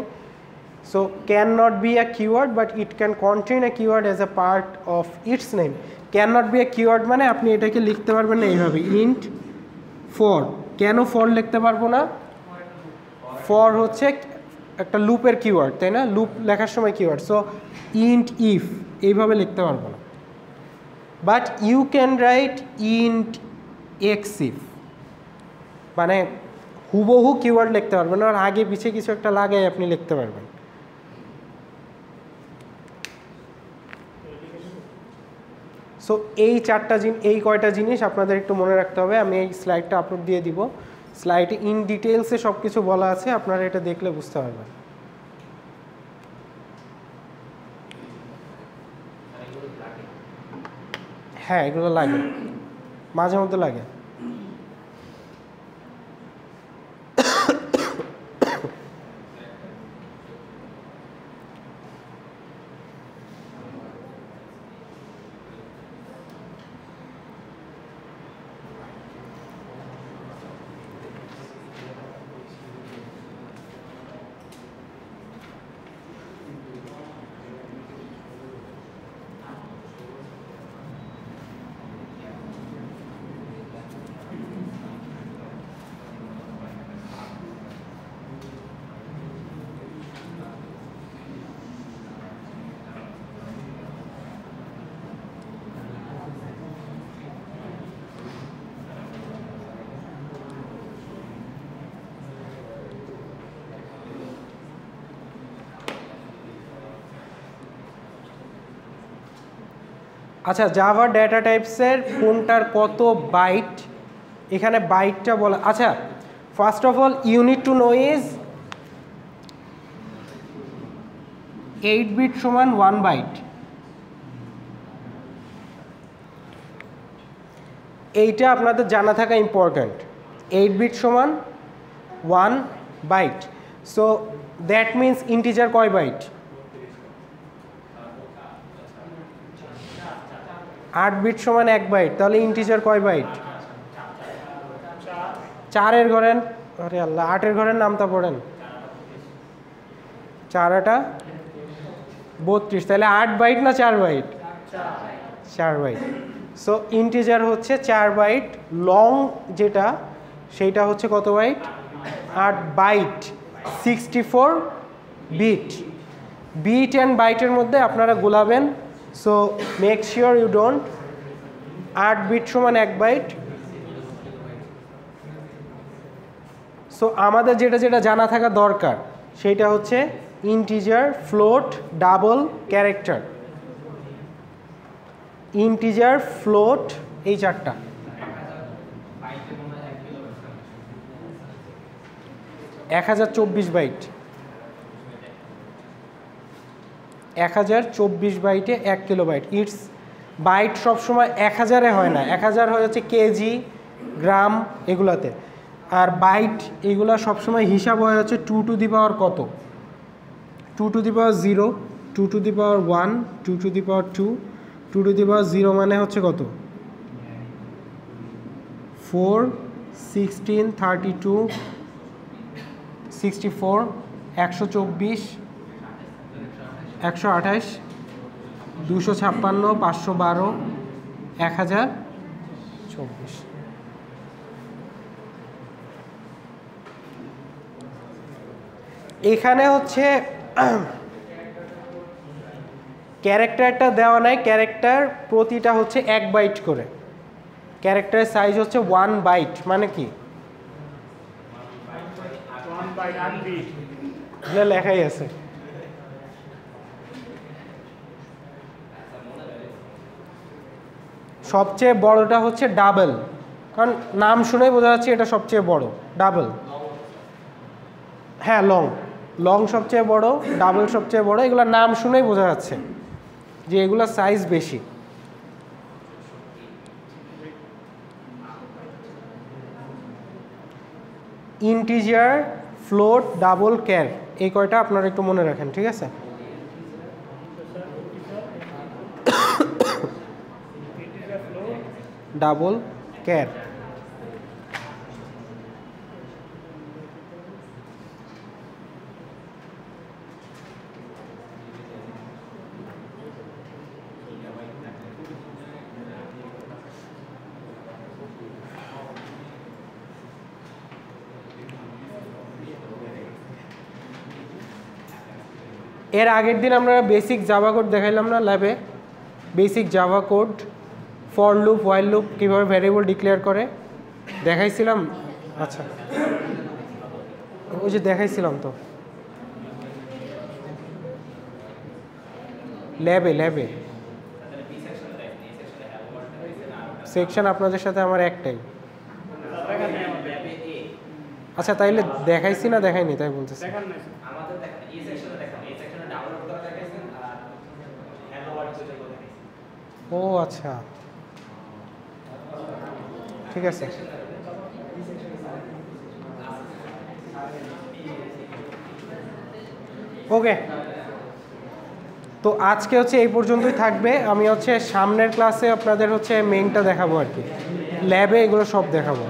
So can not be a keyword, but it can contain a keyword as a part of its name. Can not be a keyword মানে আপনি এটাকে লিখতে পারবেন না এইভাবে, ইন্ট ফর। কেন ফর লিখতে পারবো না? ফর হচ্ছে একটা লুপের কিওয়ার্ড, তাই না? লুপ লেখার সময় কিওয়ার্ড। সো ইন্ট ইফ এইভাবে লিখতে পারবো না। But you can write int x if, মানে হুবহু কিওয়ার্ড লিখতে পারবেন, আর আগে পিছিয়ে কিছু একটা লাগাই আপনি লিখতে পারবেন। সো এই কয়টা জিনিস আপনাদের একটু মনে রাখতে হবে। আমি এই স্লাইডটা আপলোড দিয়ে দিব, স্লাইডে ইন ডিটেলসে সব কিছু বলা আছে, আপনারা এটা দেখলে বুঝতে পারবেন। হ্যাঁ, এগুলো লাগে, মাঝে মধ্যে লাগে। আচ্ছা, জাভা ডেটা টাইপসের কোনটার কত বাইট, এখানে বাইটটা বলা। আচ্ছা, first of all you need to know is 8 bit সমান 1 বাইট। এইটা আপনাদের জানা থাকা ইম্পর্ট্যান্ট। 8 বিট সমান 1 byte. So that means integer কয় বাইট? 8 বিট সমান 1 বাইট, তাহলে ইন্টিজার কয় বাইট? 4 ঘরের, আরে আল্লাহ, 8 ঘরের নামটা পড়েন। 4 8 32, তাহলে 8 বাইট না 4 বাইট? 4 বাইট। সো ইন্টিজার হচ্ছে 4 বাইট, লং যেটা সেইটা হচ্ছে কত byte? 8 byte, 64 bit. Bit and বাইটের মধ্যে আপনারা গোলাবেন। So make sure you don't. 8 bit সমান 1 বাইট। সো আমাদের যেটা জানা থাকা দরকার সেইটা হচ্ছে integer, float, double, character. Integer, float, এই চারটা। এক 1024 বাইট, 1024 বাইটে 1 কিলোবাইট। ইটস বাইট সবসময় 1000-এ হয় না, 1000 হয়ে যাচ্ছে কেজি, গ্রাম এগুলাতে। আর বাইট এগুলা সবসময় হিসাব হয়ে যাচ্ছে 2 টু দি পাওয়ার কত? 2 to the power 0, 2 to the power 1, 2 to the power 2, 2 to the power 0 মানে হচ্ছে কত? 4, 16, 32, 64, 124, 128, 256, 512, 1024। এখানে হচ্ছে ক্যারেক্টারটা দেওয়া নাই, ক্যারেক্টার প্রতিটা হচ্ছে 1 বাইট করে। ক্যারেক্টারের সাইজ হচ্ছে 1 বাইট, মানে কি? লেখাই আছে। সবচেয়ে বড়টা হচ্ছে ডাবল, কারণ নাম শুনেই বোঝা যাচ্ছে এটা সবচেয়ে বড়। ডাবল, হ্যাঁ, লং সবচেয়ে বড়, ডাবল সবচেয়ে বড়। এগুলোর নাম শুনেই বোঝা যাচ্ছে যে এগুলোর সাইজ বেশি। ইন্টিজার, ফ্লোট, ডাবল, ক্যার, এই কয়টা আপনারা একটু মনে রাখেন, ঠিক আছে? Double, car. এর আগের দিন আমরা বেসিক জাভা কোড দেখাইলাম না ল্যাবে? Basic Java code, for loop, while loop, কীভাবে ভ্যারিয়েবল ডিক্লেয়ার করে দেখাইছিলাম। আচ্ছা, ওই যে দেখাইছিলাম তো ল্যাবে সেকশন আপনাদের সাথে আমার একটাই। আচ্ছা, তাইলে দেখাইছি না দেখাইনি তাই বলতেছি। ও আচ্ছা, ঠিক আছে। ওকে, তো আজকে হচ্ছে এই পর্যন্তই থাকবে। আমি হচ্ছে সামনের ক্লাসে আপনাদের হচ্ছে মেইনটা দেখাবো আর কি, ল্যাবে এগুলো সব দেখাবো।